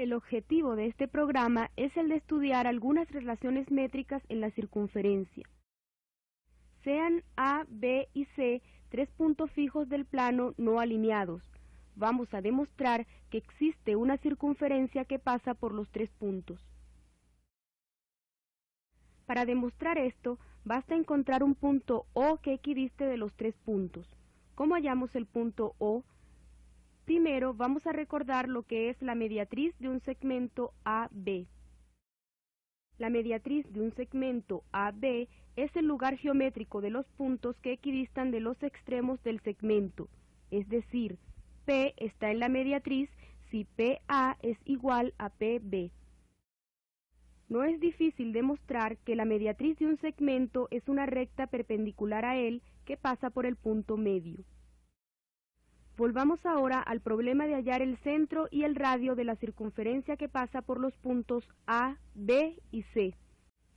El objetivo de este programa es el de estudiar algunas relaciones métricas en la circunferencia. Sean A, B y C tres puntos fijos del plano no alineados. Vamos a demostrar que existe una circunferencia que pasa por los tres puntos. Para demostrar esto, basta encontrar un punto O que equidiste de los tres puntos. ¿Cómo hallamos el punto O? Primero, vamos a recordar lo que es la mediatriz de un segmento AB. La mediatriz de un segmento AB es el lugar geométrico de los puntos que equidistan de los extremos del segmento, es decir, P está en la mediatriz si PA es igual a PB. No es difícil demostrar que la mediatriz de un segmento es una recta perpendicular a él que pasa por el punto medio. Volvamos ahora al problema de hallar el centro y el radio de la circunferencia que pasa por los puntos A, B y C.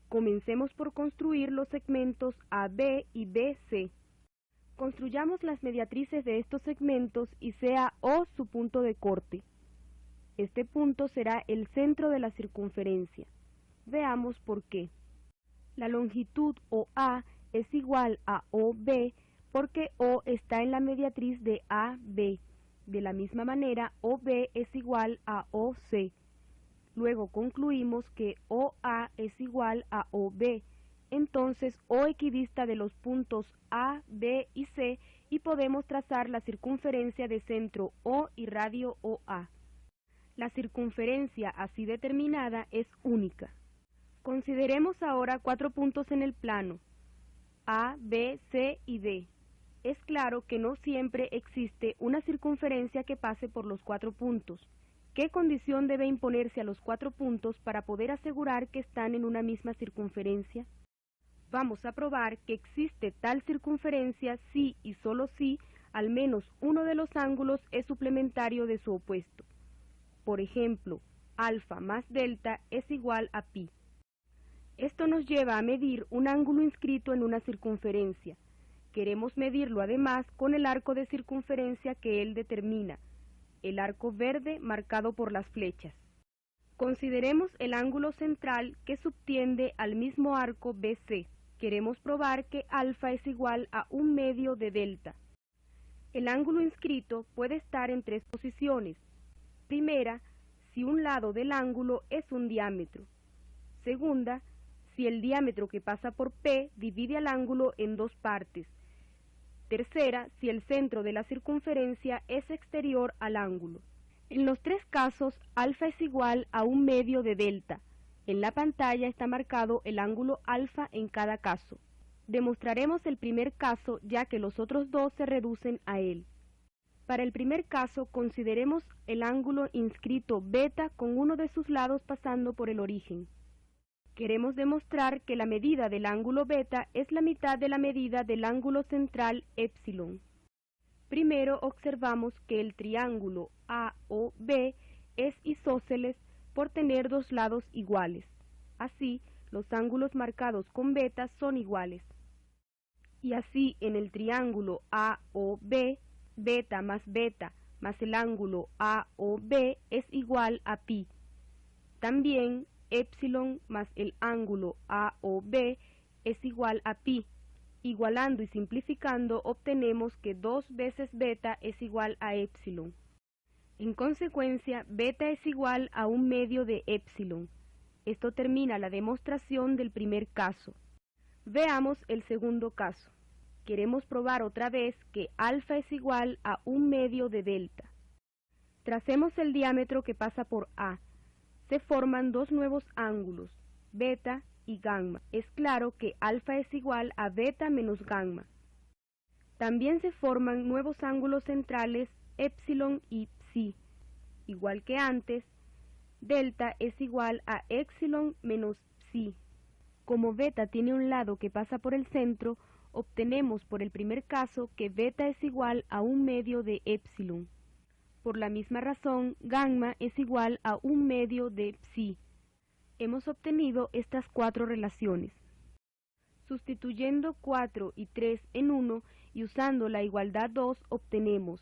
Comencemos por construir los segmentos AB y BC. Construyamos las mediatrices de estos segmentos y sea O su punto de corte. Este punto será el centro de la circunferencia. Veamos por qué. La longitud OA es igual a OB porque O está en la mediatriz de AB. De la misma manera, OB es igual a OC. Luego concluimos que OA es igual a OB. Entonces, O equidista de los puntos A, B y C y podemos trazar la circunferencia de centro O y radio OA. La circunferencia así determinada es única. Consideremos ahora cuatro puntos en el plano, A, B, C y D. Es claro que no siempre existe una circunferencia que pase por los cuatro puntos. ¿Qué condición debe imponerse a los cuatro puntos para poder asegurar que están en una misma circunferencia? Vamos a probar que existe tal circunferencia si y solo si al menos uno de los ángulos es suplementario de su opuesto. Por ejemplo, alfa más delta es igual a pi. Esto nos lleva a medir un ángulo inscrito en una circunferencia. Queremos medirlo además con el arco de circunferencia que él determina, el arco verde marcado por las flechas. Consideremos el ángulo central que subtiende al mismo arco BC. Queremos probar que alfa es igual a 1/2 de delta. El ángulo inscrito puede estar en tres posiciones. Primera, si un lado del ángulo es un diámetro. Segunda, si el diámetro que pasa por P divide al ángulo en dos partes. Tercera, si el centro de la circunferencia es exterior al ángulo. En los tres casos, alfa es igual a 1/2 de delta. En la pantalla está marcado el ángulo alfa en cada caso. Demostraremos el primer caso ya que los otros dos se reducen a él. Para el primer caso, consideremos el ángulo inscrito beta con uno de sus lados pasando por el origen. Queremos demostrar que la medida del ángulo beta es la mitad de la medida del ángulo central epsilon. Primero observamos que el triángulo AOB es isósceles por tener dos lados iguales. Así, los ángulos marcados con beta son iguales. Y así, en el triángulo AOB, beta más el ángulo AOB es igual a pi. También, epsilon más el ángulo AOB es igual a pi. Igualando y simplificando obtenemos que 2 veces beta es igual a epsilon. En consecuencia, beta es igual a 1/2 de epsilon. Esto termina la demostración del primer caso. Veamos el segundo caso. Queremos probar otra vez que alfa es igual a 1/2 de delta. Tracemos el diámetro que pasa por A. Se forman dos nuevos ángulos, beta y gamma. Es claro que alfa es igual a beta menos gamma. También se forman nuevos ángulos centrales, epsilon y psi. Igual que antes, delta es igual a epsilon menos psi. Como beta tiene un lado que pasa por el centro, obtenemos por el primer caso que beta es igual a 1/2 de epsilon. Por la misma razón, gamma es igual a 1/2 de psi. Hemos obtenido estas cuatro relaciones. Sustituyendo 4 y 3 en 1 y usando la igualdad 2 obtenemos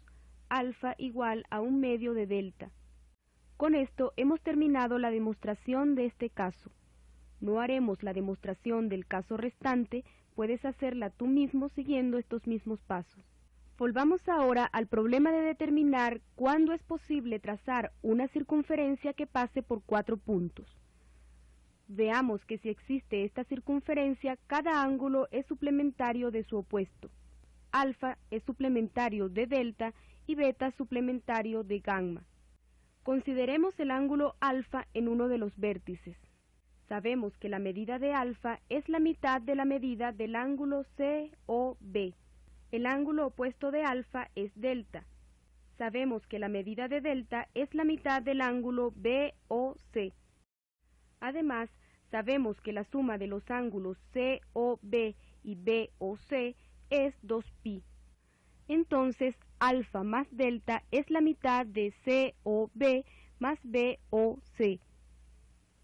alfa igual a 1/2 de delta. Con esto hemos terminado la demostración de este caso. No haremos la demostración del caso restante, puedes hacerla tú mismo siguiendo estos mismos pasos. Volvamos ahora al problema de determinar cuándo es posible trazar una circunferencia que pase por 4 puntos. Veamos que si existe esta circunferencia, cada ángulo es suplementario de su opuesto. Alfa es suplementario de delta y beta suplementario de gamma. Consideremos el ángulo alfa en uno de los vértices. Sabemos que la medida de alfa es la mitad de la medida del ángulo COB. El ángulo opuesto de alfa es delta. Sabemos que la medida de delta es la mitad del ángulo BOC. Además, sabemos que la suma de los ángulos COB y BOC es 2π. Entonces, alfa más delta es la mitad de COB más BOC.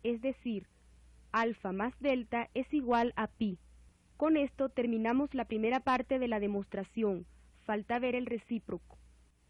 Es decir, alfa más delta es igual a π. Con esto terminamos la primera parte de la demostración. Falta ver el recíproco.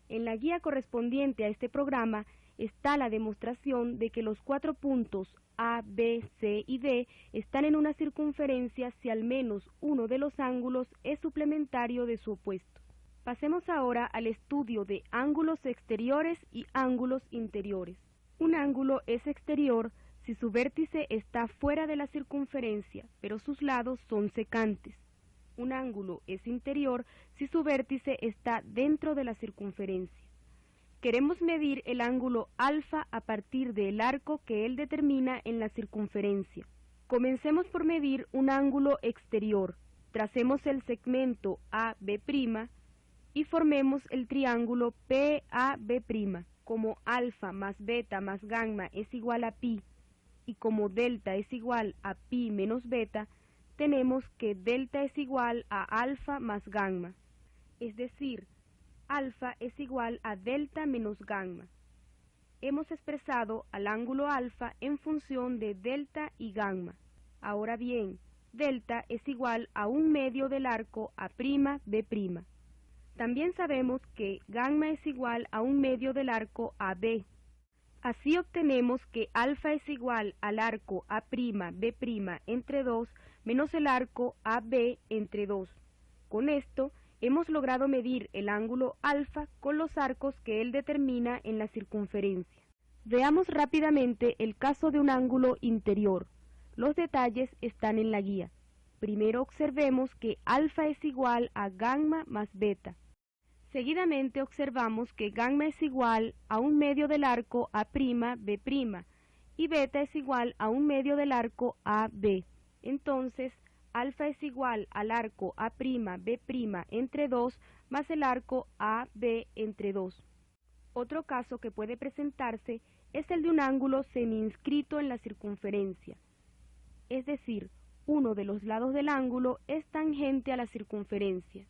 En la guía correspondiente a este programa está la demostración de que los 4 puntos A, B, C y D están en una circunferencia si al menos uno de los ángulos es suplementario de su opuesto. Pasemos ahora al estudio de ángulos exteriores y ángulos interiores. Un ángulo es exterior si su vértice está fuera de la circunferencia, pero sus lados son secantes. Un ángulo es interior si su vértice está dentro de la circunferencia. Queremos medir el ángulo alfa a partir del arco que él determina en la circunferencia. Comencemos por medir un ángulo exterior. Tracemos el segmento AB' y formemos el triángulo PAB'. Como alfa más beta más gamma es igual a pi, y como delta es igual a pi menos beta, tenemos que delta es igual a alfa más gamma. Es decir, alfa es igual a delta menos gamma. Hemos expresado al ángulo alfa en función de delta y gamma. Ahora bien, delta es igual a 1/2 del arco A'B'. También sabemos que gamma es igual a 1/2 del arco AB. Así obtenemos que alfa es igual al arco A'B' entre 2 menos el arco AB entre 2. Con esto, hemos logrado medir el ángulo alfa con los arcos que él determina en la circunferencia. Veamos rápidamente el caso de un ángulo interior. Los detalles están en la guía. Primero observemos que alfa es igual a gamma más beta. Seguidamente observamos que gamma es igual a 1/2 del arco A'B' y beta es igual a 1/2 del arco AB. Entonces, alfa es igual al arco A'B' entre 2 más el arco AB entre 2. Otro caso que puede presentarse es el de un ángulo semi-inscrito en la circunferencia. Es decir, uno de los lados del ángulo es tangente a la circunferencia.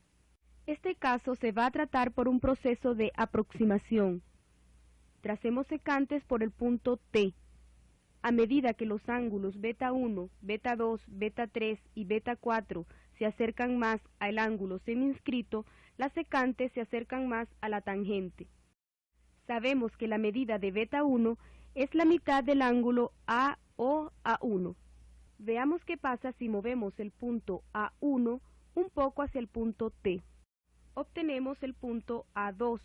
Este caso se va a tratar por un proceso de aproximación. Tracemos secantes por el punto T. A medida que los ángulos beta 1, beta 2, beta 3 y beta 4 se acercan más al ángulo semi-inscrito, las secantes se acercan más a la tangente. Sabemos que la medida de beta 1 es la mitad del ángulo AO-A1. Veamos qué pasa si movemos el punto A1 un poco hacia el punto T. Obtenemos el punto A2.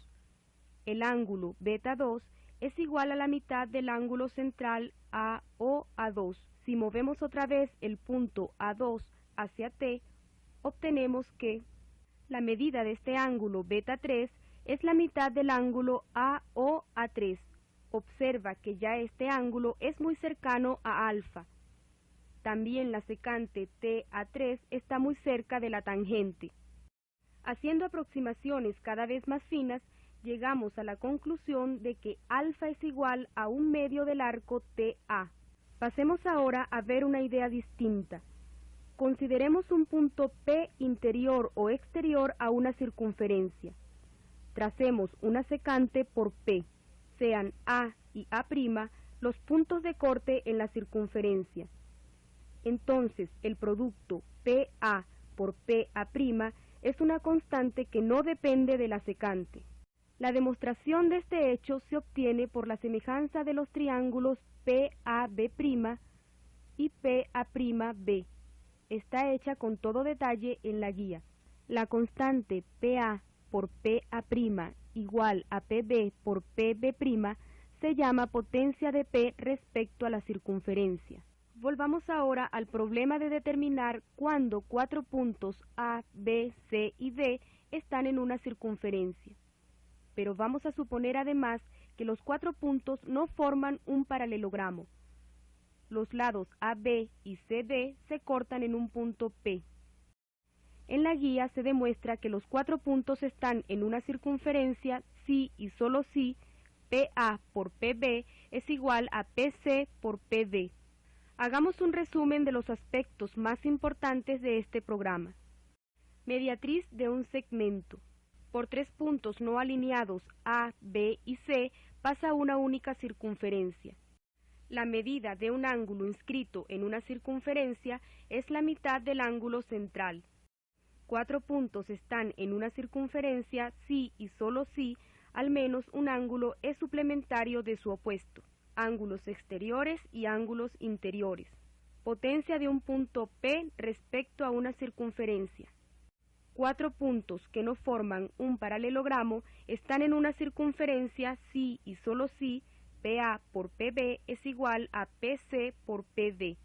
El ángulo beta 2 es igual a la mitad del ángulo central AO-A2. Si movemos otra vez el punto A2 hacia T, obtenemos que la medida de este ángulo beta 3 es la mitad del ángulo AO-A3. Observa que ya este ángulo es muy cercano a alfa. También la secante TA3 está muy cerca de la tangente. Haciendo aproximaciones cada vez más finas, llegamos a la conclusión de que alfa es igual a 1/2 del arco TA. Pasemos ahora a ver una idea distinta. Consideremos un punto P interior o exterior a una circunferencia. Tracemos una secante por P, sean A y A' los puntos de corte en la circunferencia. Entonces, el producto PA por PA' es una constante que no depende de la secante. La demostración de este hecho se obtiene por la semejanza de los triángulos PAB' y PA'B. Está hecha con todo detalle en la guía. La constante PA por PA' igual a PB por PB' se llama potencia de P respecto a la circunferencia. Volvamos ahora al problema de determinar cuándo 4 puntos A, B, C y D están en una circunferencia. Pero vamos a suponer además que los 4 puntos no forman un paralelogramo. Los lados AB y CD se cortan en un punto P. En la guía se demuestra que los 4 puntos están en una circunferencia si y solo si PA por PB es igual a PC por PD. Hagamos un resumen de los aspectos más importantes de este programa. Mediatriz de un segmento. Por 3 puntos no alineados A, B y C pasa una única circunferencia. La medida de un ángulo inscrito en una circunferencia es la mitad del ángulo central. 4 puntos están en una circunferencia si y solo si al menos un ángulo es suplementario de su opuesto, ángulos exteriores y ángulos interiores. Potencia de un punto P respecto a una circunferencia. 4 puntos que no forman un paralelogramo están en una circunferencia si y solo si PA por PB es igual a PC por PD.